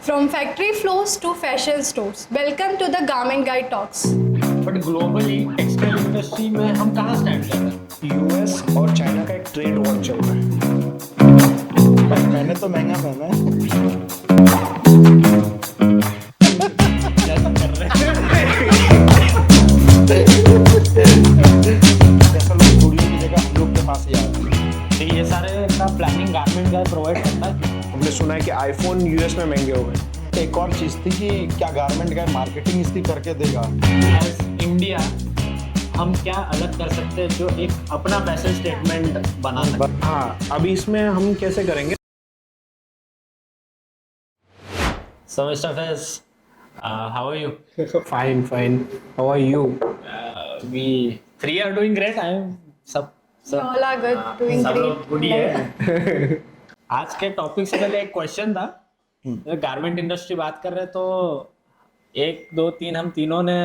From factory floors to fashion stores, welcome to the Garment Guy Talks. But globally textile industry में हम कहाँ stand कर रहे हैं? यूएस और चाइना का एक ट्रेड वॉर चल रहा है। भाई मैंने तो महंगा पहना है। क्या सब कर रहे हैं? जैसा लोग स्टूडियो की जगह हम लोग के पास ही आ रहे हैं। तो ये सारे का प्लानिंग गारमेंट का प्रोवाइड करता है। हमने सुना है कि आईफोन यूएस में महंगे हो गए। एक और चीज़ थी कि क्या गारमेंट का मार्केटिंग इसकी करके देगा। एज इंडिया हम क्या अलग कर सकते हैं जो एक अपना फैशन स्टेटमेंट बना सके? हाँ, अभी इसमें हम कैसे करेंगे? So Mr. Fez, how are you? Fine fine, how are you? We three are doing great. I am सब We all are good, doing सब great. लोग good ही है। आज के टॉपिक से पहले एक क्वेश्चन था। गारमेंट इंडस्ट्री बात कर रहे तो एक दो तीन हम तीनों ने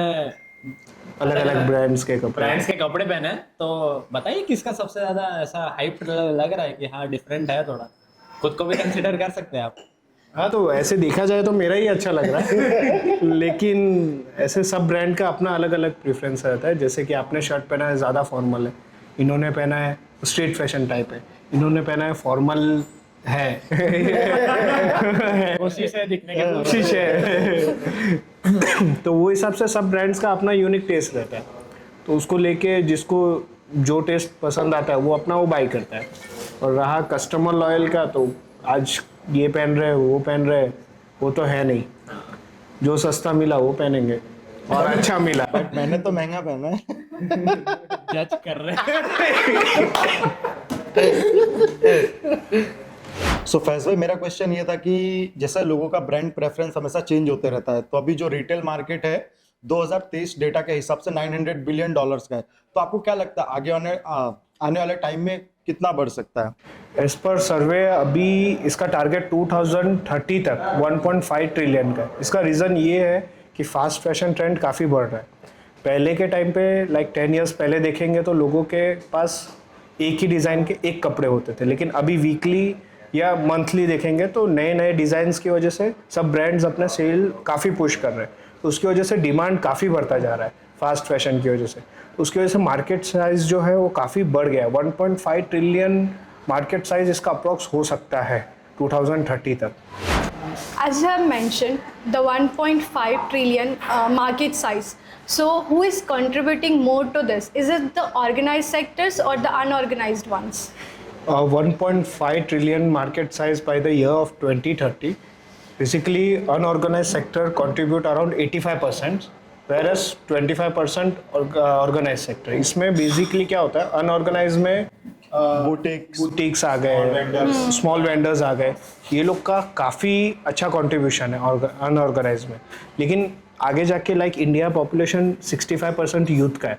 अलग अलग ब्रांड्स के कपड़े। ब्रांड्स के कपड़े पहने हैं। तो बताइए किसका सबसे ज्यादा ऐसा हाइप लग रहा है कि हाँ डिफरेंट है थोड़ा, खुद को भी कंसिडर कर सकते हैं आप। हाँ, तो ऐसे देखा जाए तो मेरा ही अच्छा लग रहा है। लेकिन ऐसे सब ब्रांड का अपना अलग अलग प्रेफरेंस रहता है। जैसे कि आपने शर्ट पहना है ज़्यादा फॉर्मल है, इन्होंने पहना है स्ट्रीट फैशन टाइप है, इन्होंने पहना है फॉर्मल है। कोशिश है दिखने की। कोशिश है। तो वो हिसाब से सब ब्रांड्स का अपना यूनिक टेस्ट रहता है, तो उसको लेके जिसको जो टेस्ट पसंद आता है वो अपना वो बाई करता है। और रहा कस्टमर लॉयल का, तो आज ये पहन रहे वो पहन रहे, वो तो है नहीं। जो सस्ता मिला वो पहनेंगे और अच्छा मिला। बट मैंने तो महंगा पहना है। जज कर रहे हैं। सो फैज भाई, मेरा क्वेश्चन ये था कि जैसे लोगों का ब्रांड प्रेफरेंस हमेशा चेंज होते रहता है, तो अभी जो रिटेल मार्केट है 2023 डेटा के हिसाब से $900 बिलियन का है, तो आपको क्या लगता है आगे आने वाले टाइम में कितना बढ़ सकता है? एज पर सर्वे अभी इसका टारगेट 2030 तक 1.5 ट्रिलियन का है। इसका रीज़न ये है कि फास्ट फैशन ट्रेंड काफ़ी बढ़ रहा है। पहले के टाइम पे लाइक 10 ईयर्स पहले देखेंगे तो लोगों के पास एक ही डिज़ाइन के एक कपड़े होते थे, लेकिन अभी वीकली या मंथली देखेंगे तो नए नए डिज़ाइंस की वजह से सब ब्रांड्स अपना सेल काफ़ी पुश कर रहे हैं। तो उसकी वजह से डिमांड काफ़ी बढ़ता जा रहा है फास्ट फैशन की वजह से। उसकी वजह से मार्केट साइज़ जो है वो काफ़ी बढ़ गया है। 1.5 ट्रिलियन मार्केट साइज़ इसका अप्रॉक्स हो सकता है 2030 तक। As you have mentioned, the 1.5 trillion market size. So, who is contributing more to this? Is it the organized sectors or the unorganized ones? 1.5 trillion market size by the year of 2030. Basically, unorganized sector contribute around 85%, whereas 25% organized sector. इसमें basically क्या होता है, unorganized में boutiques आ गए, small vendors आ गए, ये लोग का काफ़ी अच्छा कंट्रीब्यूशन है अनऑर्गेनाइज में। लेकिन आगे जाके लाइक इंडिया पॉपुलेशन 65% यूथ का है,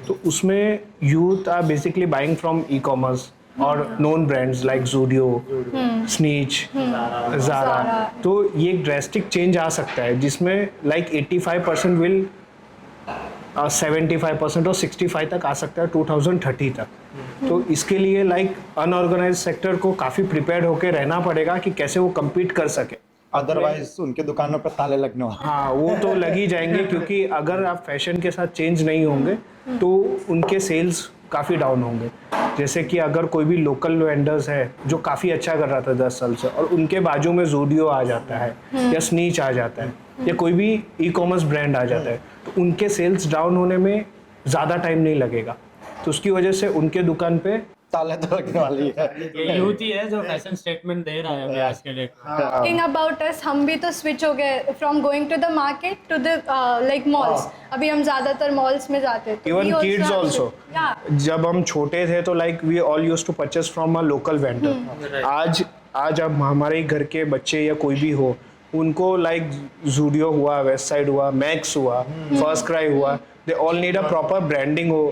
तो उसमें youth are basically buying from e-commerce और known brands like Zudio, Snitch, Zara. तो ये एक ड्रेस्टिक चेंज आ सकता है जिसमें लाइक 85% विल 75% और 65 तक आ सकता है 2030 तक। तो इसके लिए लाइक अनऑर्गेनाइज सेक्टर को काफ़ी प्रिपेयर्ड होकर रहना पड़ेगा कि कैसे वो कम्पीट कर सके। अदरवाइज उनके दुकानों पर ताले लगने वाले। हाँ, वो तो लग ही जाएंगे, क्योंकि अगर आप फैशन के साथ चेंज नहीं होंगे तो उनके सेल्स काफ़ी डाउन होंगे। जैसे कि अगर कोई भी लोकल वेंडर्स है जो काफ़ी अच्छा कर रहा था 10 साल से, और उनके बाजू में ज़ूडियो आ जाता है या स्नीच आ जाता है या कोई भी ई कॉमर्स ब्रांड आ जाता है, तो उनके सेल्स डाउन होने में ज़्यादा टाइम नहीं लगेगा। तो उसकी वजह से उनके दुकान पे ताले तो लगने वाली है। ये यूथ ही है जो फैशन स्टेटमेंट दे रहा है अभी आज के डेट। Talking about us, हम भी तो स्विच हो गए from going to the market to the like malls. अभी हम ज़्यादातर मॉल्स में जाते हैं। इवन किड्स ऑल्सो, जब हम छोटे थे तो like we all used to purchase from a local vendor. आज अब हमारे घर के बच्चे या कोई भी हो, उनको लाइक ज़ूडियो हुआ, वेस्ट साइड हुआ, मैक्स हुआ, फर्स्ट क्राई हुआ, they all need a proper branding हो।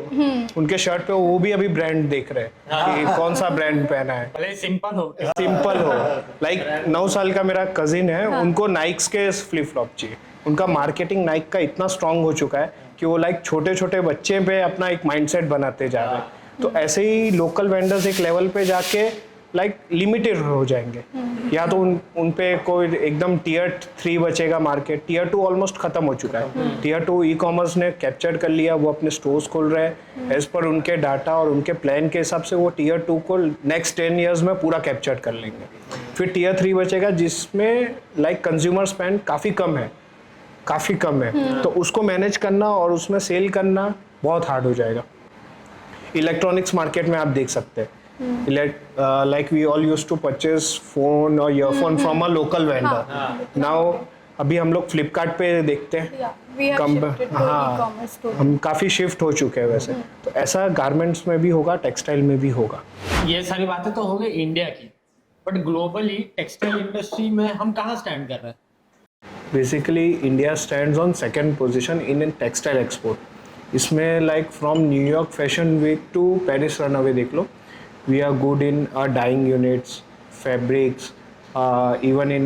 उनके शर्ट पे वो भी अभी ब्रांड देख रहे हैं कि कौन सा ब्रांड पहना है। भले सिंपल हो लाइक 9 साल का मेरा कजिन है, उनको नाइक्स के फ्लिप फ्लॉप चाहिए। उनका मार्केटिंग नाइक का इतना स्ट्रांग हो चुका है कि वो लाइक छोटे छोटे बच्चे पे अपना एक माइंडसेट बनाते जा रहे हैं। तो ऐसे ही लोकल वेंडर्स एक लेवल पे जाके लाइक लिमिटेड हो जाएंगे। या तो उन पे कोई एकदम टियर 3 बचेगा मार्केट, टियर 2 ऑलमोस्ट खत्म हो चुका है। टियर 2 ई कॉमर्स ने कैप्चर कर लिया, वो अपने स्टोर्स खोल रहे हैं एज पर उनके डाटा और उनके प्लान के हिसाब से। वो टियर 2 को नेक्स्ट 10 ईयर्स में पूरा कैप्चर कर लेंगे। फिर टियर 3 बचेगा जिसमें लाइक कंज्यूमर स्पेंड काफ़ी कम है, तो उसको मैनेज करना और उसमें सेल करना बहुत हार्ड हो जाएगा। इलेक्ट्रॉनिक्स मार्केट में आप देख सकते हैं, like we all used to purchase phone or earphone from a local vendor. Now अभी हम लोग फ्लिपकार्ट पे देखते हैं, हम काफ़ी शिफ्ट हो चुके हैं वैसे। तो ऐसा गारमेंट्स में भी होगा, टेक्सटाइल में भी होगा। ये सारी बातें तो हो गई इंडिया की, बट ग्लोबली टेक्सटाइल इंडस्ट्री में हम कहाँ स्टैंड कर रहे हैं? Basically India stands on second position in textile export. इसमें like from New York fashion week to Paris runway देख लो, we are good in dyeing units, fabrics, even in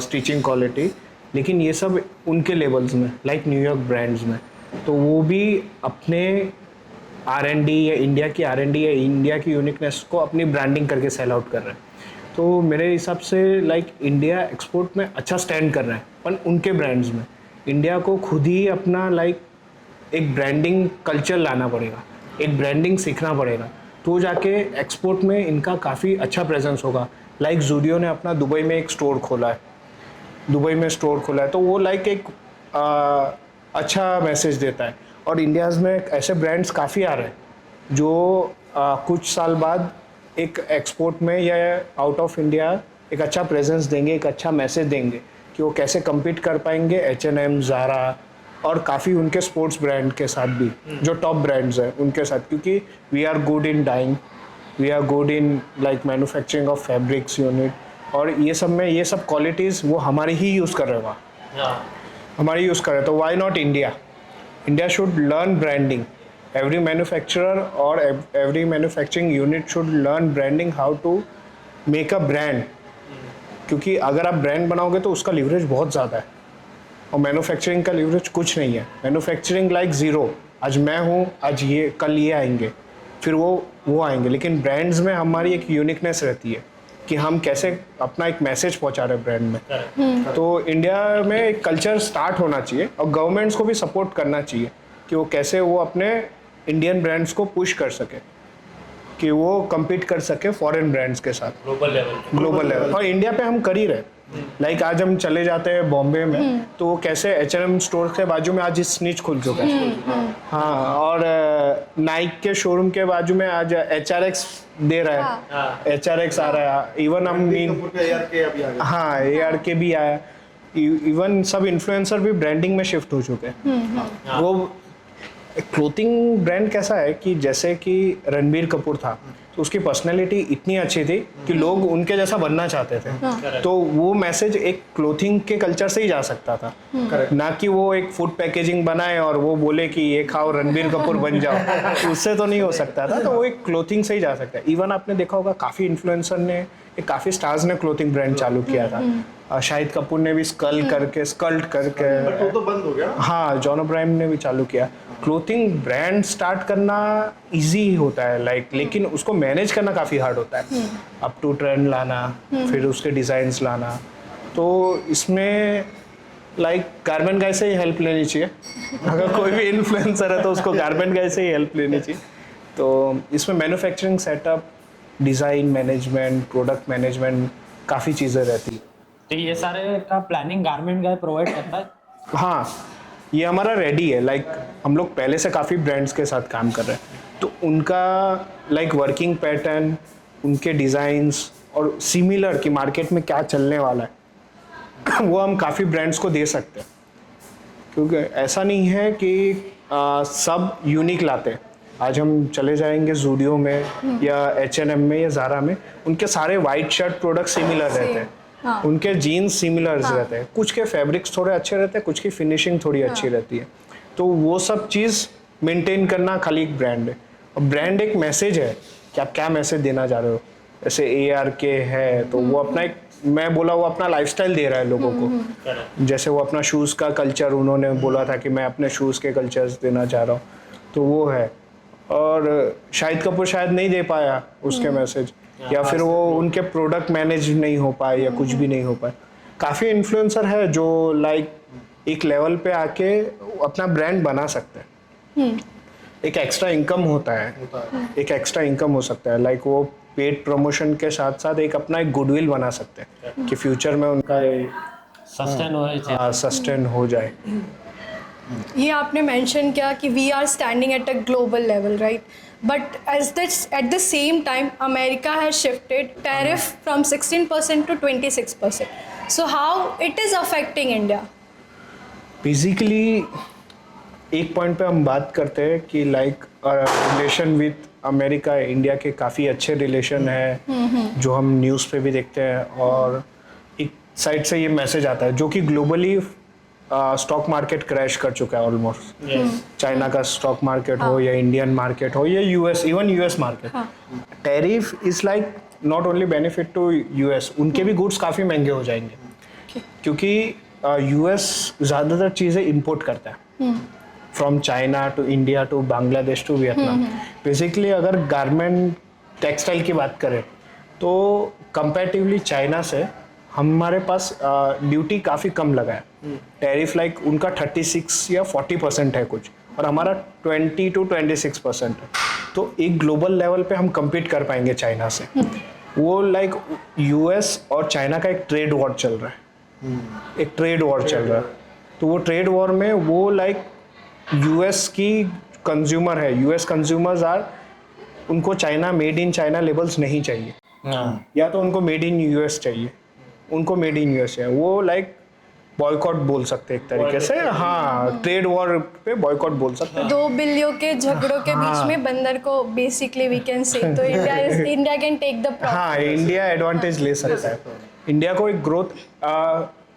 stitching quality। लेकिन ये सब उनके लेवल्स में, लाइक न्यूयॉर्क ब्रांड्स में, तो वो भी अपने R&D या इंडिया की R&D या इंडिया की यूनिकनेस को अपनी ब्रांडिंग करके सेल आउट कर रहे हैं। तो मेरे हिसाब से लाइक इंडिया एक्सपोर्ट में अच्छा स्टैंड कर रहा है, पर उनके ब्रांड्स में इंडिया को खुद ही अपना लाइक एक ब्रांडिंग कल्चर लाना पड़ेगा, एक ब्रांडिंग सीखना पड़ेगा, तो जाके एक्सपोर्ट में इनका काफ़ी अच्छा प्रेजेंस होगा। लाइक ज़ूडियो ने अपना दुबई में एक स्टोर खोला है, तो वो लाइक एक अच्छा मैसेज देता है। और इंडियाज़ में ऐसे ब्रांड्स काफ़ी आ रहे हैं जो कुछ साल बाद एक एक्सपोर्ट में या आउट ऑफ इंडिया एक अच्छा प्रेजेंस देंगे, एक अच्छा मैसेज देंगे कि वो कैसे कम्पीट कर पाएंगे H&M, ज़ारा और काफ़ी उनके स्पोर्ट्स ब्रांड के साथ भी, जो टॉप ब्रांड्स हैं उनके साथ। क्योंकि we are good in dyeing, we are good in like manufacturing of fabrics unit, और ये सब में ये सब क्वालिटीज़ वो हमारी ही यूज़ कर रहे हैं वहाँ, हमारी यूज़ कर रहे हैं। तो why not India should learn branding. Every manufacturer और every manufacturing unit should learn branding, how to make a brand. क्योंकि अगर आप ब्रांड बनाओगे तो उसका लीवरेज बहुत ज़्यादा है, और मैन्युफैक्चरिंग का लीवरेज कुछ नहीं है। मैन्युफैक्चरिंग लाइक ज़ीरो, आज मैं हूँ, आज ये, कल ये आएंगे, फिर वो आएंगे। लेकिन ब्रांड्स में हमारी एक यूनिकनेस रहती है कि हम कैसे अपना एक मैसेज पहुँचा रहे हैं ब्रांड में। तो इंडिया में एक कल्चर स्टार्ट होना चाहिए, और गवर्नमेंट्स को भी सपोर्ट करना चाहिए कि वो कैसे वो अपने इंडियन ब्रांड्स को पुश कर सके, कि वो कम्पीट कर सके फॉरेन ब्रांड्स के साथ ग्लोबल लेवल। और इंडिया पे हम कर ही रहे। लाइक आज हम चले जाते हैं बॉम्बे में, तो वो कैसे H&M स्टोर के बाजू में आज स्निच खुल चुका है। हाँ, और नाइक के शोरूम के बाजू में आज HRX दे रहा है, HRX आ रहा है। इवन हम ARK भी आया। इवन सब इन्फ्लुएंसर भी ब्रांडिंग में शिफ्ट हो चुके हैं। वो क्लोथिंग ब्रांड कैसा है कि जैसे कि रणबीर कपूर था, तो उसकी पर्सनैलिटी इतनी अच्छी थी कि लोग उनके जैसा बनना चाहते थे। तो वो मैसेज एक क्लोथिंग के कल्चर से ही जा सकता था, ना कि वो एक फूड पैकेजिंग बनाए और वो बोले कि ये खाओ रणबीर कपूर बन जाओ। उससे तो नहीं हो सकता था। तो वो एक क्लोथिंग से ही जा सकता है। इवन आपने देखा होगा काफ़ी इन्फ्लुएंसर ने, काफ़ी स्टार्स ने क्लोथिंग ब्रांड चालू किया था। शाहिद कपूर ने भी स्कल्ट करके वो तो बंद हो गया। हाँ, जॉन अब्राहम ने भी चालू किया। क्लोथिंग ब्रांड स्टार्ट करना इजी होता है लाइक, लेकिन उसको मैनेज करना काफ़ी हार्ड होता है। अप टू ट्रेंड लाना, फिर उसके डिज़ाइंस लाना। तो इसमें लाइक गारमेंट गाय से ही हेल्प लेनी चाहिए। अगर कोई भी इन्फ्लुएंसर है तो उसको गारमेंट गाय से ही हेल्प लेनी चाहिए। तो इसमें manufacturing setup, design management, product management, काफ़ी चीज़ें रहती है। तो ये सारे का प्लानिंग गारमेंट गाय प्रोवाइड करता है? हाँ, ये हमारा रेडी है। लाइक हम लोग पहले से काफ़ी ब्रांड्स के साथ काम कर रहे हैं, तो उनका लाइक वर्किंग पैटर्न, उनके डिज़ाइंस और सिमिलर कि मार्केट में क्या चलने वाला है वो हम काफ़ी ब्रांड्स को दे सकते हैं। क्योंकि ऐसा नहीं है कि सब यूनिक लाते हैं। आज हम चले जाएंगे ज़ूडियो में या H&M में या ज़ारा में, उनके सारे वाइट शर्ट प्रोडक्ट सिमिलर रहते हैं। हाँ। उनके जीन्स सिमिलर रहते हैं, कुछ के फैब्रिक्स थोड़े अच्छे रहते हैं, कुछ की फिनिशिंग थोड़ी अच्छी रहती है। तो वो सब चीज़ मेंटेन करना खाली एक ब्रांड है। और ब्रांड एक मैसेज है कि आप क्या मैसेज देना चाह रहे हो। जैसे ARK है तो वो अपना एक, मैं बोला वो अपना लाइफस्टाइल दे रहा है लोगों को। जैसे वो अपना शूज़ का कल्चर, उन्होंने बोला था कि मैं अपने शूज़ के कल्चर्स देना चाह रहा हूँ, तो वो है। और शाहिद कपूर शायद नहीं दे पाया उसके मैसेज, या फिर वो उनके प्रोडक्ट मैनेज नहीं हो पाए या कुछ भी नहीं हो पाए। काफ़ी इन्फ्लुएंसर है जो लाइक एक लेवल पे आके अपना ब्रांड बना सकते हैं। एक एक्स्ट्रा इनकम होता है, एक एक्स्ट्रा इनकम हो सकता है, लाइक वो पेड प्रमोशन के साथ साथ एक अपना एक गुडविल बना सकते हैं कि फ्यूचर में उनका सस्टेन हो जाए। ये आपने मेंशन किया कि we are standing at a global level, right? But at the same time America has shifted tariff from 16% to 26%. So how it is affecting India? Basically एक पॉइंट पे हम बात करते हैं कि like relation with America India के काफ़ी अच्छे रिलेशन है जो हम न्यूज़ पे भी देखते हैं, और एक साइड से ये मैसेज आता है जो कि ग्लोबली स्टॉक मार्केट क्रैश कर चुका है ऑलमोस्ट। चाइना का स्टॉक मार्केट हो या इंडियन मार्केट हो या US market, tariff is like not only benefit to US, उनके भी गुड्स काफ़ी महंगे हो जाएंगे क्योंकि यूएस ज़्यादातर चीज़ें इंपोर्ट करता है from China to India to Bangladesh to Vietnam. Basically अगर गारमेंट टेक्सटाइल की बात करें तो कंपैरेटिवली चाइना से हमारे पास ड्यूटी काफ़ी कम लगा है। टैरिफ लाइक उनका 36 या 40% है कुछ, और हमारा 20 to 26% है। तो एक ग्लोबल लेवल पे हम compete कर पाएंगे चाइना से। वो लाइक यूएस और चाइना का एक ट्रेड वॉर चल रहा है, एक ट्रेड वॉर चल रहा है। तो वो ट्रेड वॉर में वो लाइक यूएस की कंज्यूमर है, यूएस कंज्यूमर्स आर, उनको China made in China labels नहीं चाहिए, या तो उनको मेड इन यूएस चाहिए, उनको मेड इन यूएस है। वो लाइक बॉयकॉट बोल सकते हैं एक तरीके से, हाँ, ट्रेड वॉर पे बॉयकॉट बोल सकते हैं। दो बिलियों के झगड़ों के बीच में बंदर को बेसिकली वी कैन से, तो India can take the profit. हाँ, इंडिया एडवांटेज ले सकता है। इंडिया को एक ग्रोथ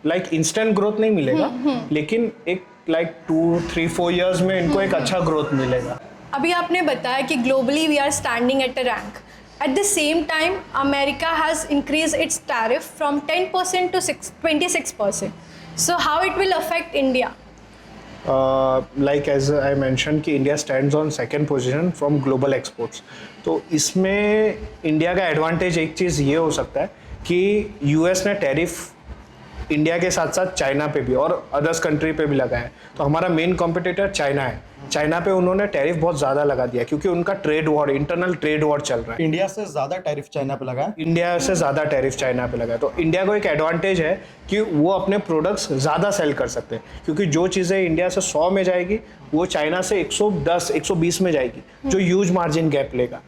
लाइक इंस्टेंट ग्रोथ नहीं मिलेगा, लेकिन एक लाइक 2-3-4 years में इनको एक अच्छा ग्रोथ मिलेगा। अभी आपने बताया कि globally we are standing at a rank. At the same time, America has increased its tariff from 10% to 26%. So how it will affect India? Like as I mentioned कि India stands on second position from global exports. तो इसमें India का advantage एक चीज़ ये हो सकता है कि यूएस ने टैरिफ इंडिया के साथ साथ चाइना पे भी और अदर्स कंट्री पे भी लगा है। तो हमारा मेन कॉम्पिटिटर चाइना है, चाइना पे उन्होंने टैरिफ बहुत ज़्यादा लगा दिया क्योंकि उनका trade war, internal trade war चल रहा है। इंडिया से ज़्यादा टैरिफ चाइना पे लगा है। इंडिया से ज़्यादा टैरिफ चाइना पे लगा है। तो इंडिया को एक एडवांटेज है कि वो अपने प्रोडक्ट्स ज़्यादा सेल कर सकते हैं, क्योंकि जो चीज़ें इंडिया से 100 में जाएगी वो चाइना से 110-120 में जाएगी, जो ह्यूज मार्जिन गैप लेगा।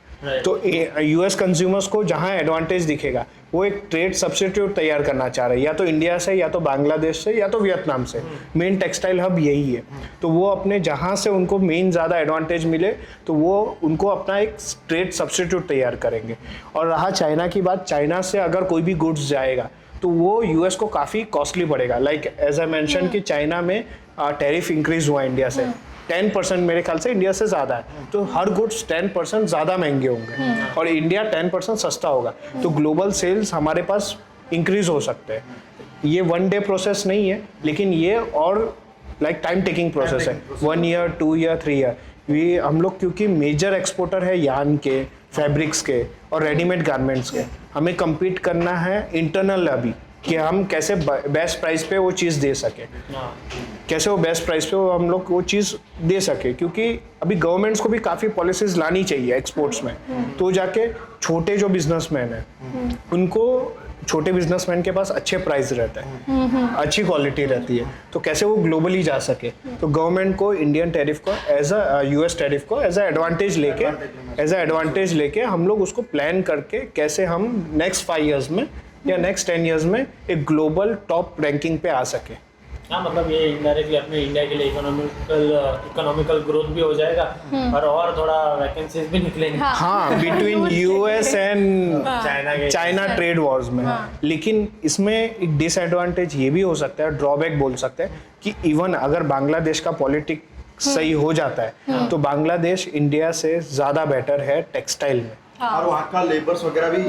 तो यूएस कंज्यूमर्स को जहां एडवांटेज दिखेगा वो एक ट्रेड सब्स्टिट्यूट तैयार करना चाह रहे हैं, या तो इंडिया से, या तो बांग्लादेश से, या तो वियतनाम से। मेन टेक्सटाइल हब यही है। तो वो अपने जहां से उनको मेन ज़्यादा एडवांटेज मिले तो वो उनको अपना एक ट्रेड सब्स्टिट्यूट तैयार करेंगे। और रहा चाइना की बात, चाइना से अगर कोई भी गुड्स जाएगा तो वो यूएस को काफ़ी कॉस्टली पड़ेगा। लाइक एज आई मेंशन कि चाइना में टैरिफ इंक्रीज हुआ इंडिया से 10%, मेरे ख्याल से इंडिया से ज़्यादा है। तो हर गुड्स 10% ज़्यादा महंगे होंगे और इंडिया 10% सस्ता होगा। तो ग्लोबल सेल्स हमारे पास इंक्रीज हो सकते हैं। ये 1 day प्रोसेस नहीं है, लेकिन ये और लाइक टाइम टेकिंग प्रोसेस है। 1 year, 2 year, 3 year। ये हम लोग क्योंकि मेजर एक्सपोर्टर है यार्न के, फैब्रिक्स के और रेडीमेड गारमेंट्स के, हमें कम्पीट करना है इंटरनल अभी कि हम कैसे बेस्ट प्राइस पे वो चीज़ दे सके, कैसे वो बेस्ट प्राइस पे वो हम लोग वो चीज़ दे सके। क्योंकि अभी गवर्नमेंट्स को भी काफ़ी पॉलिसीज लानी चाहिए एक्सपोर्ट्स में, तो जाके छोटे जो बिजनेसमैन हैं उनको, छोटे बिजनेसमैन के पास अच्छे प्राइस रहते हैं, अच्छी क्वालिटी रहती है, तो कैसे वो ग्लोबली जा सके। तो गवर्नमेंट को इंडियन टैरिफ को एज अ यूएस टैरिफ को एज अ एडवांटेज लेके हम लोग उसको प्लान करके कैसे हम नेक्स्ट 5 years में या नेक्स्ट 10 years में एक ग्लोबल टॉप रैंकिंग पे आ सके। हाँ, मतलब ये इनडायरेक्टली अपने इंडिया के लिए इकोनॉमिकल ग्रोथ भी हो जाएगा और थोड़ा वैकेंसीज भी निकलेंगे। हाँ, between US and China trade Wars में। लेकिन इसमें एक डिसएडवांटेज ये भी हो सकता है, ड्रॉबैक बोल सकते हैं, कि इवन अगर बांग्लादेश का पॉलिटिक्स सही हो जाता है तो बांग्लादेश इंडिया से ज़्यादा बेटर है टेक्सटाइल में। और वहाँ का लेबर्स वगैरह भी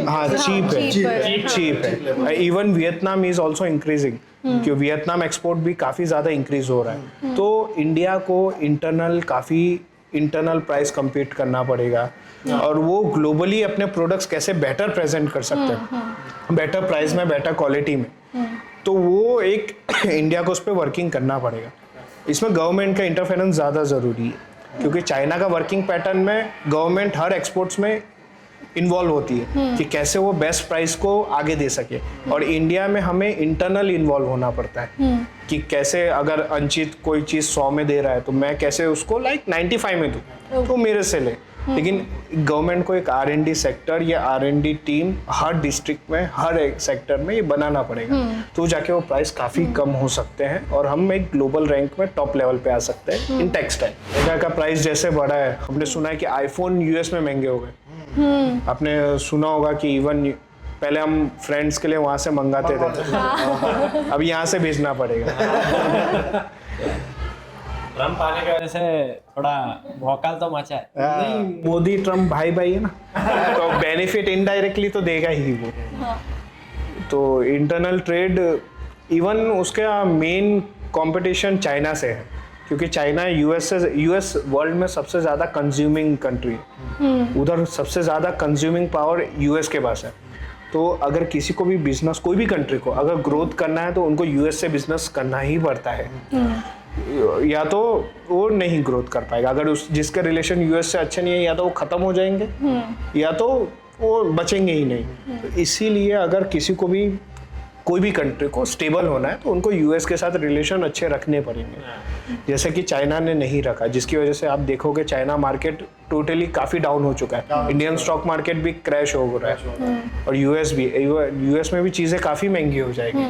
चीप है। Even Vietnam is also increasing, क्योंकि वियतनाम एक्सपोर्ट भी काफ़ी ज़्यादा इंक्रीज हो रहा है। तो इंडिया को इंटरनल काफ़ी इंटरनल प्राइस compete करना पड़ेगा और वो ग्लोबली अपने प्रोडक्ट्स कैसे बेटर प्रेजेंट कर सकते हैं, बेटर प्राइस में, बेटर क्वालिटी में, तो वो एक इंडिया को उस पर वर्किंग करना पड़ेगा। इसमें गवर्नमेंट का इंटरफेरेंस ज़्यादा ज़रूरी है, क्योंकि चाइना का वर्किंग पैटर्न में गवर्नमेंट हर एक्सपोर्ट्स में इन्वॉल्व होती है कि कैसे वो बेस्ट प्राइस को आगे दे सके, और इंडिया में हमें इंटरनल इन्वॉल्व होना पड़ता है कि कैसे अगर अंचित कोई चीज़ 100 में दे रहा है तो मैं कैसे उसको 95 में दूँ तो मेरे से ले। लेकिन गवर्नमेंट को एक R&D सेक्टर या R&D टीम हर डिस्ट्रिक्ट में, हर एक सेक्टर में ये बनाना पड़ेगा, तो जाके वो प्राइस काफ़ी कम हो सकते हैं और हम एक ग्लोबल रैंक में टॉप लेवल पे आ सकते हैं इन टेक्सटाइल। इंडिया का प्राइस जैसे बढ़ा है, हमने सुना है कि आईफोन US में महंगे हो गए। आपने सुना होगा कि इवन पहले हम फ्रेंड्स के लिए वहाँ से मंगाते थे, अब यहाँ से भेजना पड़ेगा। ट्रम्प आने की वजह से थोड़ा भौकाल तो मचा है। नहीं, मोदी ट्रम्प भाई भाई है ना, तो बेनिफिट इनडायरेक्टली तो देगा ही वो। तो इंटरनल ट्रेड इवन उसका मेन कंपटीशन चाइना से है, क्योंकि चाइना यूएस वर्ल्ड में सबसे ज़्यादा कंज्यूमिंग कंट्री है, उधर सबसे ज़्यादा कंज्यूमिंग पावर यूएस के पास है। तो अगर किसी को भी बिजनेस, कोई भी कंट्री को अगर ग्रोथ करना है तो उनको यूएस से बिजनेस करना ही पड़ता है, या तो वो नहीं ग्रोथ कर पाएगा। अगर उस जिसके रिलेशन यूएस से अच्छे नहीं है, या तो वो ख़त्म हो जाएंगे या तो वो बचेंगे ही नहीं। तो इसीलिए अगर किसी को भी, कोई भी कंट्री को स्टेबल होना है तो उनको यूएस के साथ रिलेशन अच्छे रखने पड़ेंगे, जैसे कि चाइना ने नहीं रखा, जिसकी वजह से आप देखोगे चाइना मार्केट टोटली काफ़ी डाउन हो चुका है। इंडियन स्टॉक मार्केट भी क्रैश हो रहा है और यूएस भी, यूएस में भी चीज़ें काफ़ी महंगी हो जाएगी।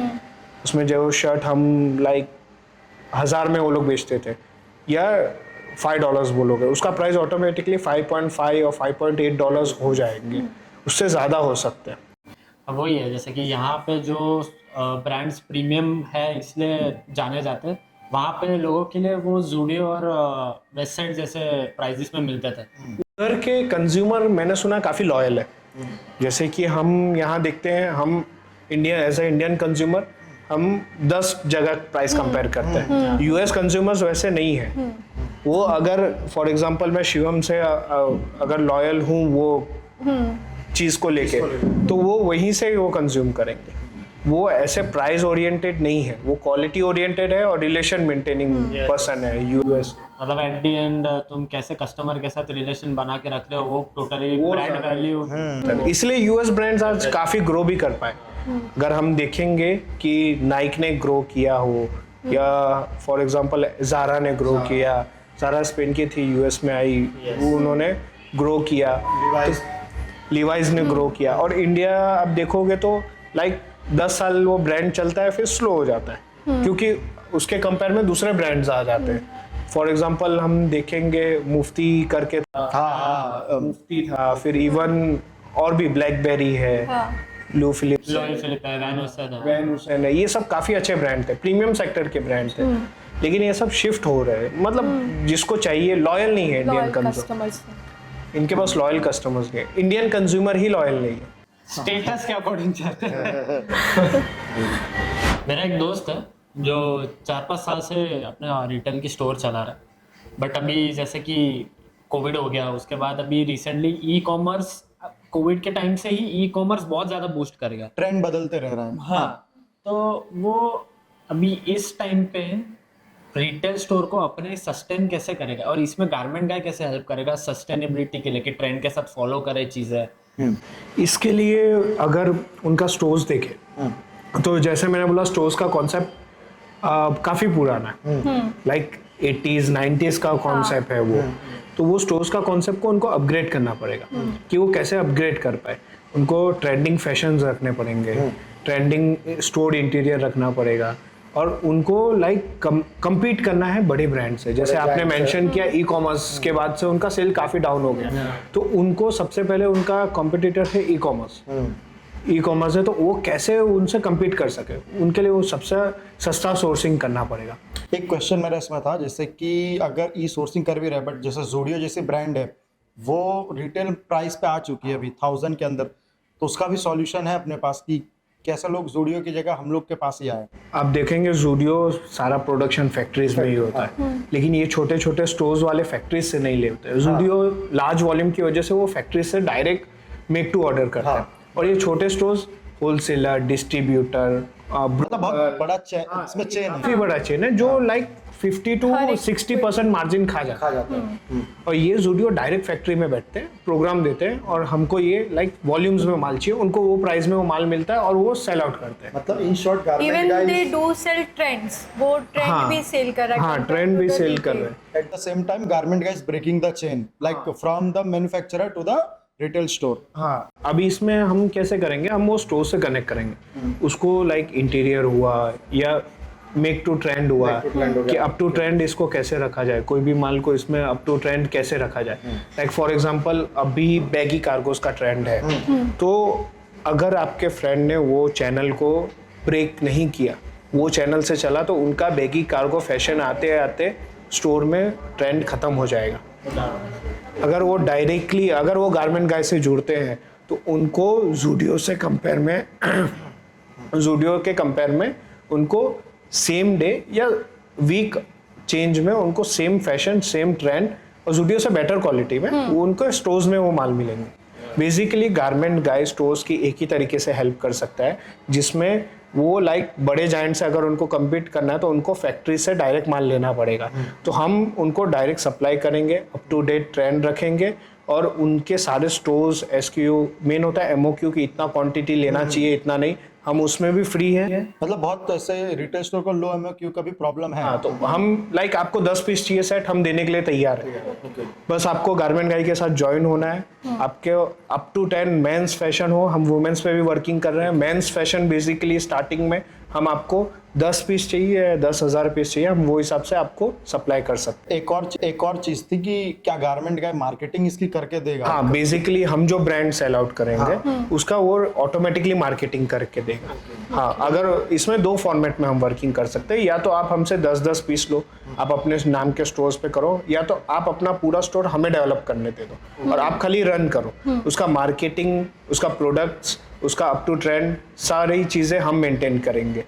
उसमें जो शर्ट हम 1000 में वो लोग बेचते थे या $5 बोलोगे, उसका प्राइस ऑटोमेटिकली 5.5 और $5.8 हो जाएंगे, उससे ज़्यादा हो सकते हैं। अब वही है, जैसे कि यहाँ पे जो ब्रांड्स प्रीमियम है इसलिए जाने जाते हैं, वहाँ पे लोगों के लिए वो ज़ूडियो और वेस्ट साइड जैसे प्राइसेस में मिलते थे। उधर के कंज्यूमर मैंने सुना काफ़ी लॉयल है, जैसे कि हम यहाँ देखते हैं, हम एज ए इंडियन कंज्यूमर हम 10 जगह प्राइस कंपेयर करते हैं। यूएस कंज्यूमर्स वैसे नहीं है, वो अगर फॉर एग्जांपल मैं शिवम से अगर लॉयल हूँ वो चीज़ को लेके, तो वो वहीं से वो कंज्यूम करेंगे। वो ऐसे प्राइस ओरिएंटेड नहीं है, वो क्वालिटी ओरिएंटेड है और रिलेशन मेंटेनिंग पर्सन है यूएस। मतलब एट दी एंड तुम कैसे कस्टमर के साथ रिलेशन बना के रख रहे हो, वो टोटली ब्रांड वैल्यू। इसलिए यूएस ब्रांड्स आज काफ़ी ग्रो भी कर पाए। अगर हम देखेंगे कि नाइक ने ग्रो किया हो, या फॉर एग्जांपल ज़ारा ने ग्रो किया, ज़ारा स्पेन की थी, यूएस में आई, वो उन्होंने ग्रो किया, लीवाइज ने ग्रो किया। और इंडिया अब देखोगे तो 10 साल वो ब्रांड चलता है, फिर स्लो हो जाता है, क्योंकि उसके कंपेयर में दूसरे ब्रांड्स आ जाते हैं। फॉर एग्जांपल हम देखेंगे मुफ्ती करके था, मुफ्ती था, फिर इवन और भी ब्लैकबेरी है, लो फिलिप्स है, वैन हुसैन है, ये सब काफ़ी अच्छे ब्रांड थे, प्रीमियम सेक्टर के ब्रांड थे। लेकिन ये सब शिफ्ट हो रहे हैं, मतलब जिसको चाहिए, लॉयल नहीं है इंडियन कंज्यूमर, इनके पास लॉयल कस्टमर्स नहीं, इंडियन कंज्यूमर ही लॉयल नहीं है, स्टेटस के अकॉर्डिंग चलते हैं। मेरा एक दोस्त है जो 4-5 साल से अपना रिटेल की स्टोर चला रहा है, बट अभी जैसे कि कोविड हो गया, उसके बाद अभी रिसेंटली ई कॉमर्स, कोविड के टाइम से ही ई कॉमर्स बहुत ज़्यादा बूस्ट कर गया, ट्रेंड बदलते रह रहा है। हाँ, तो वो अभी इस टाइम पे रिटेल स्टोर को अपने सस्टेन कैसे करेगा, और इसमें गारमेंट गाय कैसे हेल्प करेगा सस्टेनेबिलिटी के लिए कि ट्रेंड के साथ फॉलो करे चीज़ें। इसके लिए अगर उनका स्टोर्स देखें तो जैसे मैंने बोला, स्टोर्स का कॉन्सेप्ट काफ़ी पुराना है, 80s 90s का कॉन्सेप्ट है वो। तो वो स्टोर्स का कॉन्सेप्ट को उनको अपग्रेड करना पड़ेगा कि वो कैसे अपग्रेड कर पाए। उनको ट्रेंडिंग फैशंस रखने पड़ेंगे, ट्रेंडिंग स्टोर इंटीरियर रखना पड़ेगा, और उनको compete करना है बड़े ब्रांड से। जैसे आपने मेंशन किया, ई कॉमर्स के बाद से उनका सेल काफ़ी डाउन हो गया, तो उनको सबसे पहले उनका कॉम्पिटिटर है ई कॉमर्स। ई कॉमर्स है, तो वो कैसे उनसे compete कर सके, उनके लिए वो सबसे सस्ता सोर्सिंग करना पड़ेगा। एक क्वेश्चन मेरा इसमें था, जैसे कि अगर ई सोर्सिंग कर भी रहे, बट जैसे ज़ूडियो जैसी ब्रांड है वो रिटेल प्राइस पे आ चुकी है अभी 1000 के अंदर, तो उसका भी सॉल्यूशन है अपने पास कि कि ऐसे लोग जूडियो की जगह हम लोग के पास ही आए? आप देखेंगे जूडियो सारा प्रोडक्शन फैक्ट्रीज में ही होता है, लेकिन ये छोटे छोटे स्टोर्स वाले फैक्ट्रीज से नहीं ले होते हैं। जूडियो लार्ज वॉल्यूम की वजह से वो फैक्ट्री से डायरेक्ट मेक टू ऑर्डर करता है, और ये छोटे स्टोर्स होलसेलर, डिस्ट्रीब्यूटर, मतलब बहुत बड़ा चेन, इसमें चेन है, काफी बड़ा चेन है जो लाइक 50 to 60% मार्जिन खा जाता है। और ये जूडियो डायरेक्ट फैक्ट्री में बैठते हैं, प्रोग्राम देते हैं, और हमको ये लाइक वॉल्यूम्स में माल चाहिए, उनको वो प्राइस में वो माल मिलता है और वो सेल आउट करते हैं। मतलब in short even garment they do sell trends, वो ट्रेंड भी सेल कर रहा है। हाँ, ट्रेंड भी सेल कर रहे हैं। At the same time garment guys breaking the chain, like from the manufacturer to the retail store. हाँ, अभी इसमें हम कैसे करेंगे, हम वो स्टोर से कनेक्ट करेंगे उसको, लाइक इंटीरियर हुआ या मेक टू ट्रेंड हुआ कि अप टू ट्रेंड इसको कैसे रखा जाए, कोई भी माल को इसमें अप टू ट्रेंड कैसे रखा जाए। लाइक फॉर एग्जांपल अभी बैगी कार्गोस का ट्रेंड है, तो अगर आपके फ्रेंड ने वो चैनल को ब्रेक नहीं किया, वो चैनल से चला, तो उनका बैगी कार्गो फैशन आते आते स्टोर में ट्रेंड खत्म हो जाएगा। अगर वो डायरेक्टली, अगर वो गारमेंट गाय से जुड़ते हैं, तो उनको जूडियो से कंपेयर में जूडियो के कंपेयर में उनको सेम डे या वीक चेंज में उनको सेम फैशन, सेम ट्रेंड और जूडियो से बेटर क्वालिटी में वो उनको स्टोर्स में वो माल मिलेंगे। बेसिकली गारमेंट गाय स्टोर्स की एक ही तरीके से हेल्प कर सकता है, जिसमें वो लाइक बड़े जायंट से अगर उनको कम्पीट करना है तो उनको फैक्ट्री से डायरेक्ट माल लेना पड़ेगा, तो हम उनको डायरेक्ट सप्लाई करेंगे, अप टू डेट ट्रेंड रखेंगे, और उनके सारे स्टोर्स एसक्यू, मेन होता है एमओक्यू की इतना क्वांटिटी लेना चाहिए, इतना नहीं, हम उसमें भी फ्री है। मतलब बहुत ऐसे रिटेल स्टोर को लो एमओक्यू का भी प्रॉब्लम है। हाँ, तो हम लाइक आपको 10 पीस चाहिए सेट, हम देने के लिए तैयार है। बस आपको गारमेंट गाय के साथ ज्वाइन होना है। आपके अप टू 10 मेंस फैशन हो, हम वुमेन्स पे भी वर्किंग कर रहे हैं। मेंस फैशन बेसिकली स्टार्टिंग में हम आपको 10 पीस चाहिए, 10,000 पीस चाहिए, हम वो हिसाब से आपको सप्लाई कर सकते हैं। एक और चीज थी कि क्या गारमेंट गाय मार्केटिंग इसकी करके देगा? हाँ, बेसिकली हम जो ब्रांड सेल आउट करेंगे उसका वो ऑटोमेटिकली मार्केटिंग करके देगा। हाँ, अगर इसमें 2 फॉर्मेट में हम वर्किंग कर सकते हैं, या तो आप हमसे 10-10 पीस लो, आप अपने नाम के स्टोर्स पे करो, या तो आप अपना पूरा स्टोर हमें डेवलप करने दे दो और आप खाली रन करो, उसका मार्केटिंग, उसका प्रोडक्ट्स, उसका अप टू ट्रेंड, सारी चीजें हम मेंटेन करेंगे।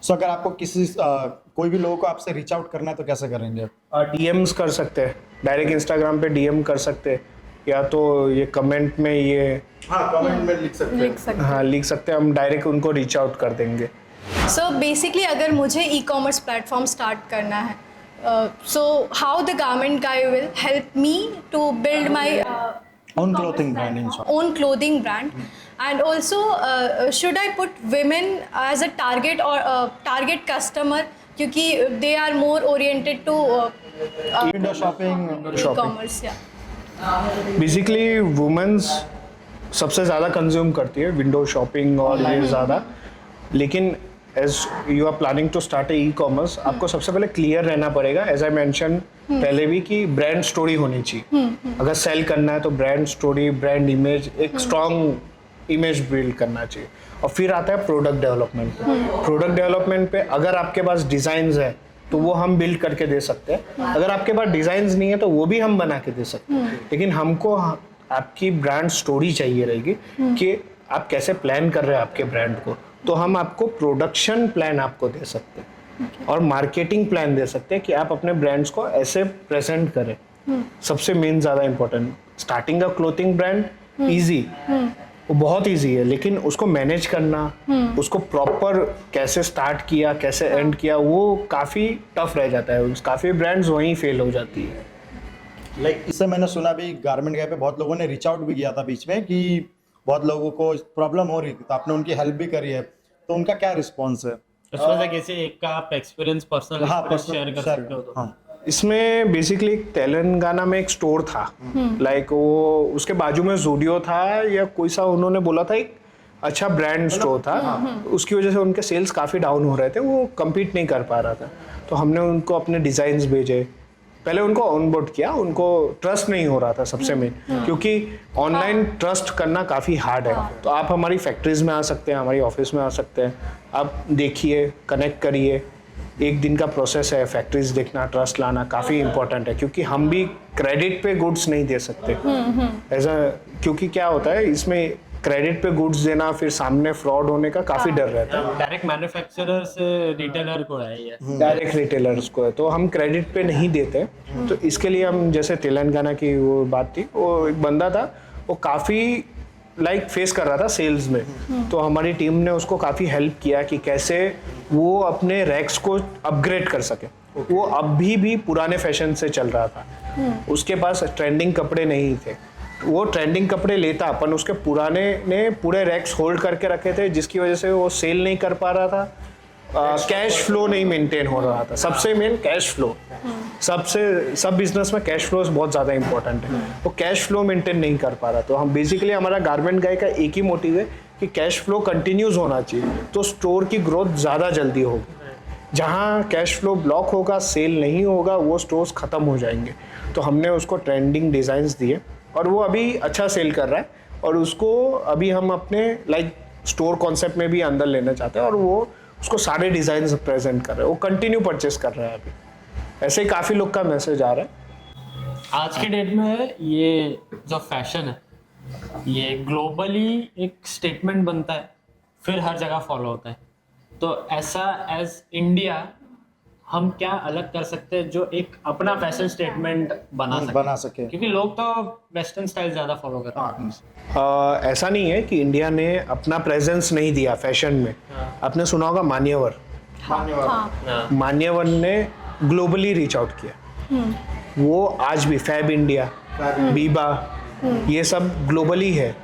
सो अगर आपको किसी कोई भी लोगों को आपसे रीच आउट करना है तो कैसे करेंगे? डीएम्स कर सकते हैं, डायरेक्ट इंस्टाग्राम पे डीएम कर सकते हैं, या तो ये कमेंट में ये कमेंट में लिख सकते हैं। लिख सकते हैं, हम डायरेक्ट उनको रीच आउट कर देंगे। सो बेसिकली अगर मुझे ई कॉमर्स प्लेटफॉर्म स्टार्ट करना है, so how the garment guy will help me to build my own clothing brand in short. own clothing brand, and also should I put women as a target or target customer, क्योंकि they are more oriented to Window shopping. e-commerce, basically women's सबसे ज़्यादा consume करती है window shopping और ये ज़्यादा, लेकिन as you are planning to start a e-commerce, आपको सबसे पहले क्लियर रहना पड़ेगा, एज आई मेंशन पहले भी, कि ब्रांड स्टोरी होनी चाहिए। अगर सेल करना है तो ब्रांड स्टोरी, ब्रांड इमेज, एक स्ट्रॉन्ग इमेज बिल्ड करना चाहिए। और फिर आता है प्रोडक्ट डेवलपमेंट पे। प्रोडक्ट डेवलपमेंट पे अगर आपके पास डिज़ाइंस है तो वो हम बिल्ड करके दे सकते हैं, अगर आपके पास डिज़ाइंस नहीं है तो वो भी हम बना के दे सकते हैं, लेकिन हमको आपकी ब्रांड स्टोरी चाहिए रहेगी कि आप कैसे प्लान कर रहे हैं आपके ब्रांड को, तो हम आपको प्रोडक्शन प्लान आपको दे सकते हैं और मार्केटिंग प्लान दे सकते हैं कि आप अपने ब्रांड्स को ऐसे प्रेजेंट करें। सबसे मेन ज़्यादा important, starting a clothing brand easy, वो बहुत इजी है, लेकिन उसको मैनेज करना, उसको प्रॉपर कैसे स्टार्ट किया, कैसे एंड किया, वो काफ़ी टफ रह जाता है। काफ़ी ब्रांड्स वहीं फेल हो जाती है। लाइक इससे मैंने सुना भी गारमेंट गाय पे बहुत लोगों ने रीच आउट भी किया था बीच में कि बहुत लोगों को प्रॉब्लम हो रही थी, तो आपने उनकी हेल्प भी करी है, तो उनका क्या रिस्पॉन्स है? कैसे एक का आप एक्सपीरियंस पर्सनल शेयर कर सकते हो तो? हाँ, इसमें बेसिकली तेलंगाना में एक स्टोर था, लाइक वो उसके बाजू में जूडियो था या कोई सा, उन्होंने बोला था एक अच्छा ब्रांड स्टोर था, उसकी वजह से उनके सेल्स काफ़ी डाउन हो रहे थे, वो कम्पीट नहीं कर पा रहा था। तो हमने उनको अपने डिज़ाइंस भेजे, पहले उनको ऑनबोर्ड किया, उनको ट्रस्ट नहीं हो रहा था सबसे मेन, क्योंकि ऑनलाइन ट्रस्ट करना काफ़ी हार्ड है। तो आप हमारी फैक्ट्रीज में आ सकते हैं, हमारी ऑफिस में आ सकते हैं, आप देखिए, कनेक्ट करिए, एक दिन का प्रोसेस है। फैक्ट्रीज देखना, ट्रस्ट लाना काफ़ी इंपॉर्टेंट है, क्योंकि हम भी क्रेडिट पे गुड्स नहीं दे सकते ऐसा, क्योंकि क्या होता है इसमें क्रेडिट पे गुड्स देना फिर सामने फ्रॉड होने का काफ़ी डर रहता है। डायरेक्ट मैन्युफैक्चरर से रिटेलर को है ये। डायरेक्ट रिटेलर्स को है तो हम क्रेडिट पे नहीं देते। तो इसके लिए हम जैसे तेलंगाना की वो बात थी, वो एक बंदा था वो काफ़ी फेस कर रहा था सेल्स में, तो हमारी टीम ने उसको काफ़ी हेल्प किया कि कैसे वो अपने रैक्स को अपग्रेड कर सके। वो अभी भी पुराने फैशन से चल रहा था, उसके पास ट्रेंडिंग कपड़े नहीं थे, वो ट्रेंडिंग कपड़े लेता अपन उसके पुराने ने पूरे रैक्स होल्ड करके रखे थे, जिसकी वजह से वो सेल नहीं कर पा रहा था, कैश फ्लो नहीं मेंटेन हो रहा था। सबसे मेन कैश फ्लो, सब बिजनेस में कैश फ्लो बहुत ज़्यादा इंपॉर्टेंट है। वो कैश फ्लो मेंटेन नहीं कर पा रहा, तो हम बेसिकली हमारा गारमेंट गाय का एक ही मोटिव है कि कैश फ्लो कंटिन्यूज होना चाहिए, तो स्टोर की ग्रोथ ज़्यादा जल्दी होगी। जहाँ कैश फ्लो ब्लॉक होगा, सेल नहीं होगा, वो स्टोर्स ख़त्म हो जाएंगे। तो हमने उसको ट्रेंडिंग डिज़ाइंस दिए और वो अभी अच्छा सेल कर रहा है, और उसको अभी हम अपने स्टोर कॉन्सेप्ट में भी अंदर लेना चाहते हैं, और वो उसको सारे डिज़ाइन प्रेजेंट कर रहे हैं, वो कंटिन्यू परचेस कर रहा है अभी। ऐसे ही काफ़ी लोग का मैसेज आ रहा है। आज के डेट में ये जो फैशन है ये ग्लोबली एक स्टेटमेंट बनता है, फिर हर जगह फॉलो होता है। तो ऐसा एज इंडिया हम क्या अलग कर सकते हैं जो एक अपना फैशन स्टेटमेंट बना सके? क्योंकि लोग तो वेस्टर्न स्टाइल ज़्यादा फॉलो करते हैं। ऐसा नहीं है कि इंडिया ने अपना प्रेजेंस नहीं दिया फैशन में। आपने सुना होगा मान्यवर, मान्यवर ने ग्लोबली रीच आउट किया। वो आज भी फैब इंडिया, बीबा, ये सब ग्लोबली है।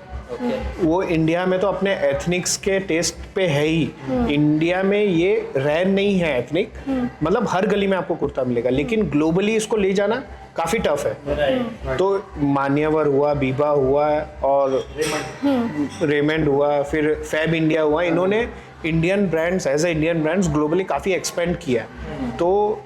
वो इंडिया में तो अपने एथनिक्स के टेस्ट पे है ही। इंडिया में ये रेयर नहीं है एथनिक, मतलब हर गली में आपको कुर्ता मिलेगा, लेकिन ग्लोबली इसको ले जाना काफ़ी टफ है। तो मान्यवर हुआ, बीबा हुआ और रेमंड हुआ, फिर फैब इंडिया हुआ, इन्होंने Indian brands as a Indian brands globally काफ़ी एक्सपेंड किया। तो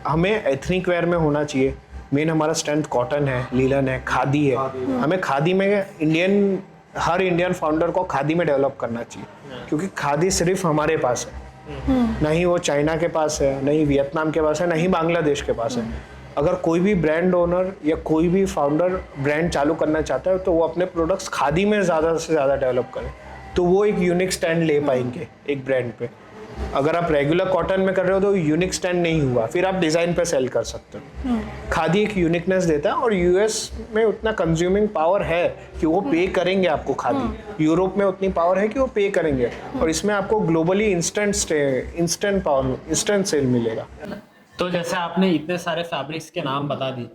हमें एथनिक वेयर में होना चाहिए। मेन हमारा स्ट्रेंथ कॉटन है, लीलन है, खादी है। हमें खादी में हर इंडियन फाउंडर को खादी में डेवलप करना चाहिए, क्योंकि खादी सिर्फ हमारे पास है, नहीं वो चाइना के पास है, नहीं वियतनाम के पास है, नहीं बांग्लादेश के पास है। अगर कोई भी ब्रांड ओनर या कोई भी फाउंडर ब्रांड चालू करना चाहता है तो वो अपने प्रोडक्ट्स खादी में ज़्यादा से ज़्यादा डेवलप करे, तो वो एक यूनिक स्टैंड ले पाएंगे एक ब्रांड पे। अगर आप रेगुलर कॉटन में कर रहे हो तो यूनिक स्टैंड नहीं हुआ, फिर आप डिज़ाइन पे सेल कर सकते हो। खादी एक यूनिकनेस देता है, और यूएस में उतना कंज्यूमिंग पावर है कि वो पे करेंगे आपको खादी। यूरोप में उतनी पावर है कि वो पे करेंगे, और इसमें आपको ग्लोबली इंस्टेंट सेल मिलेगा। तो जैसे आपने इतने सारे फैब्रिक्स के नाम बता दी,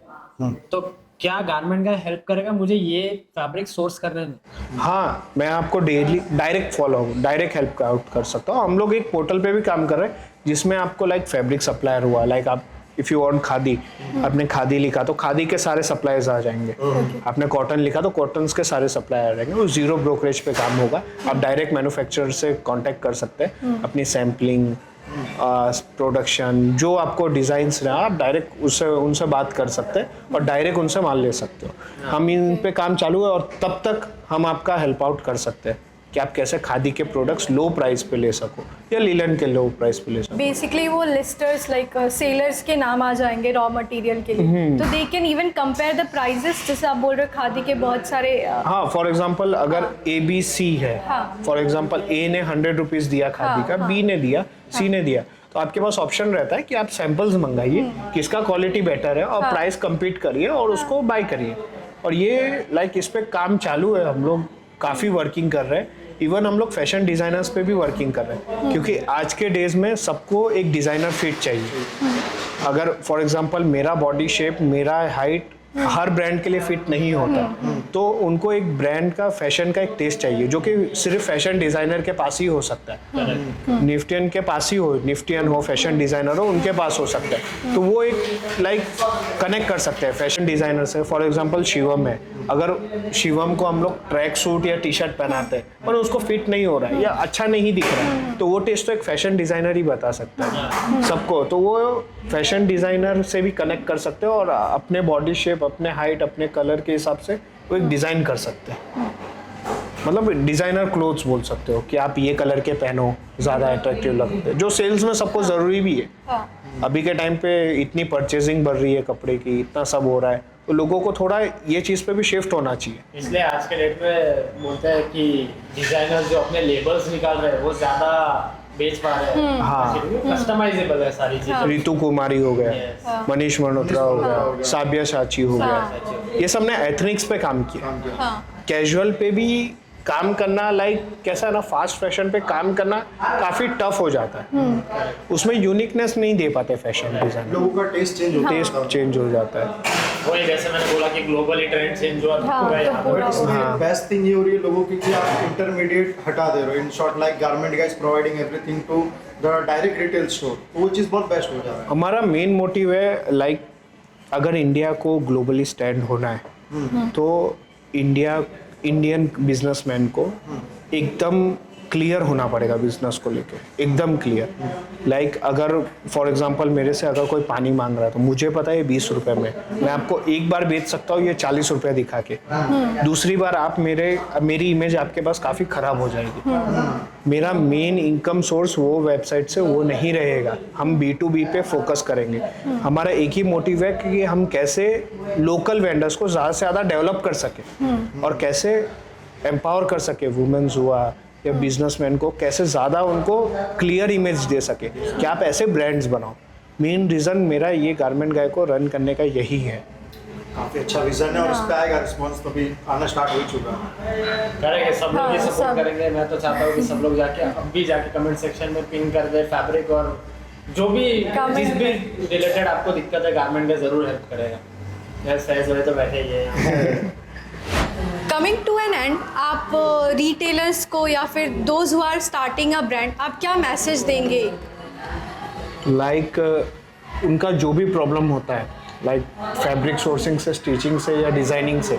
तो क्या गारमेंट का हेल्प करेगा मुझे ये फैब्रिक सोर्स करने में? हाँ, मैं आपको डेली डायरेक्ट हेल्प आउट कर सकता हूँ। हम लोग एक पोर्टल पे भी काम कर रहे हैं जिसमें आपको फैब्रिक सप्लायर हुआ, आप इफ़ यू वांट खादी, आपने खादी लिखा तो खादी के सारे सप्लायर्स आ जाएंगे। आपने कॉटन लिखा तो कॉटन्स के सारे सप्लायर आ जाएंगे। वो जीरो ब्रोकरेज पे काम होगा। आप डायरेक्ट मैन्युफैक्चरर से कांटेक्ट कर सकते हैं, अपनी सैम्पलिंग, प्रोडक्शन, जो आपको डिज़ाइंस रहा, आप डायरेक्ट उनसे बात कर सकते हैं और डायरेक्ट उनसे माल ले सकते हो। हम इन पे काम चालू है, और तब तक हम आपका हेल्प आउट कर सकते हैं कि आप कैसे खादी के प्रोडक्ट्स लो प्राइस पे ले सको या लीलन के लो प्राइस पे ले सको। बेसिकली वो लिस्टर्स सेलर्स के नाम आ जाएंगे रॉ मटेरियल के लिए, तो they can even compare the prices. जैसे आप बोल रहे हो खादी के बहुत सारे हाँ, फॉर एग्जांपल अगर ABC है, फॉर एग्जांपल A ने 100 रुपीज़ दिया खादी का, B ने दिया, C ने दिया, तो आपके पास ऑप्शन रहता है कि आप सैंपल्स मंगाइए, किसका क्वालिटी बेटर है, और प्राइस कंपीट करिए और उसको बाय करिए। और ये इस पे काम चालू है, हम लोग काफ़ी वर्किंग कर रहे हैं। इवन हम लोग फैशन डिज़ाइनर्स पे भी वर्किंग कर रहे हैं, क्योंकि आज के डेज में सबको एक डिज़ाइनर फिट चाहिए। अगर फॉर एग्जांपल मेरा बॉडी शेप, मेरा हाइट हर ब्रांड के लिए फिट नहीं होता, तो उनको एक ब्रांड का फैशन का एक टेस्ट चाहिए, जो कि सिर्फ फैशन डिज़ाइनर के पास ही हो सकता है। निफ्टियन के पास ही हो, निफ्टियन हो, फैशन डिज़ाइनर हो, उनके पास हो सकता है। तो वो एक कनेक्ट कर सकते हैं फैशन डिज़ाइनर से। फॉर एग्जांपल शिवम है, अगर शिवम को हम लोग ट्रैक सूट या टी शर्ट पहनाते हैं पर उसको फिट नहीं हो रहा है या अच्छा नहीं दिख रहा है, तो वो टेस्ट तो एक फैशन डिज़ाइनर ही बता सकता है सबको। तो वो फैशन डिज़ाइनर से भी कनेक्ट कर सकते हो, और अपने बॉडी शेप, अपने हाइट, अपने कलर के हिसाब से वो एक डिज़ाइन कर सकते हैं। मतलब डिज़ाइनर क्लोथ्स बोल सकते हो कि आप ये कलर के पहनो, ज़्यादा अट्रैक्टिव लगते हैं, जो सेल्स में सबको ज़रूरी भी है। अभी के टाइम पे इतनी परचेजिंग बढ़ रही है कपड़े की, इतना सब हो रहा है, तो लोगों को थोड़ा ये चीज़ पे भी शिफ्ट होना चाहिए। इसलिए आज के डेट में बोलते हैं कि डिजाइनर्स जो अपने लेबल्स निकाल रहे हैं वो ज्यादा बेच पा रहे हैं। हाँ। कस्टमाइजेबल है सारी चीजें। रितु कुमारी हो गया, Yes. मनीष मल्होत्रा हो गया, साबिया साची हो गया, ये सब ने एथनिक्स पे काम किया। हाँ कैजुअल पे भी काम करना, लाइक कैसा ना, फास्ट फैशन पे काम करना काफ़ी टफ हो जाता है। उसमें यूनिकनेस नहीं दे पाते फैशन डिजाइन, लोगों का टेस्ट चेंज होता है। टेस्ट चेंज हो जाता है। वही जैसे मैंने बोला कि ग्लोबली ट्रेंड चेंज हुआ तो हाँ, पूरा तो यहाँ पे पूरा इसमें बेस्ट थिंग ये हो रही है लोगों की कि आप इंटरमीडिएट हटा दे रहे हो। In short like garment guys providing everything to the direct retail store, वो चीज़ बहुत बेस्ट हो जा रहा है। हमारा मेन मोटिव है, लाइक अगर इंडिया को ग्लोबली स्टैंड होना है तो इंडियन बिजनेसमैन को एकदम क्लियर होना पड़ेगा बिजनेस को लेके, एकदम क्लियर। लाइक अगर फॉर एग्जांपल मेरे से अगर कोई पानी मांग रहा है तो मुझे पता है 20 रुपए में मैं आपको एक बार बेच सकता हूँ ये 40 रुपए दिखा के, दूसरी बार आप मेरी इमेज आपके पास काफ़ी ख़राब हो जाएगी। मेरा मेन इनकम सोर्स वो वेबसाइट से वो नहीं रहेगा, हम B2B पे फोकस करेंगे। हमारा एक ही मोटिव है कि हम कैसे लोकल वेंडर्स को ज़्यादा से ज़्यादा डेवलप कर सके और कैसे एम्पावर कर सके, वुमेन्स हुआ या बिजनेसमैन को कैसे ज़्यादा उनको क्लियर इमेज दे सके कि आप ऐसे ब्रांड्स बनाओ। मेन रीज़न मेरा ये गारमेंट गाय को रन करने का यही है। काफी अच्छा विजन है और इस पे आएगा रिस्पॉन्स तो भी आना स्टार्ट हो चुका है। करेंगे, सब लोग ये हाँ, सपोर्ट सब। करेंगे। मैं तो चाहता हूँ कि सब लोग जाके अब भी जाके कमेंट सेक्शन में पिन कर दे फैब्रिक, और जो भी Comment जिस भी रिलेटेड आपको दिक्कत है गारमेंट में ज़रूर हेल्प करेगा। यार सहज हुए तो बैठे ही है। कमिंग टू एन एंड, आप रिटेलर्स को या फिर those who are starting a brand, आप क्या मैसेज देंगे? लाइक उनका जो भी प्रॉब्लम होता है, लाइक फैब्रिक सोर्सिंग से, स्टिचिंग से या डिज़ाइनिंग से,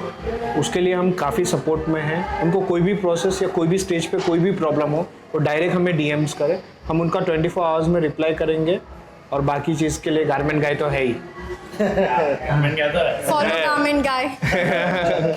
उसके लिए हम काफ़ी सपोर्ट में हैं। उनको कोई भी प्रोसेस या कोई भी स्टेज पे कोई भी प्रॉब्लम हो तो डायरेक्ट हमें DMs करें, हम उनका 24 आवर्स में रिप्लाई करेंगे। और बाकी चीज़ के लिए गारमेंट गाय तो है ही। कमेंट क्या तो है। फॉलो गारमेंट गाय।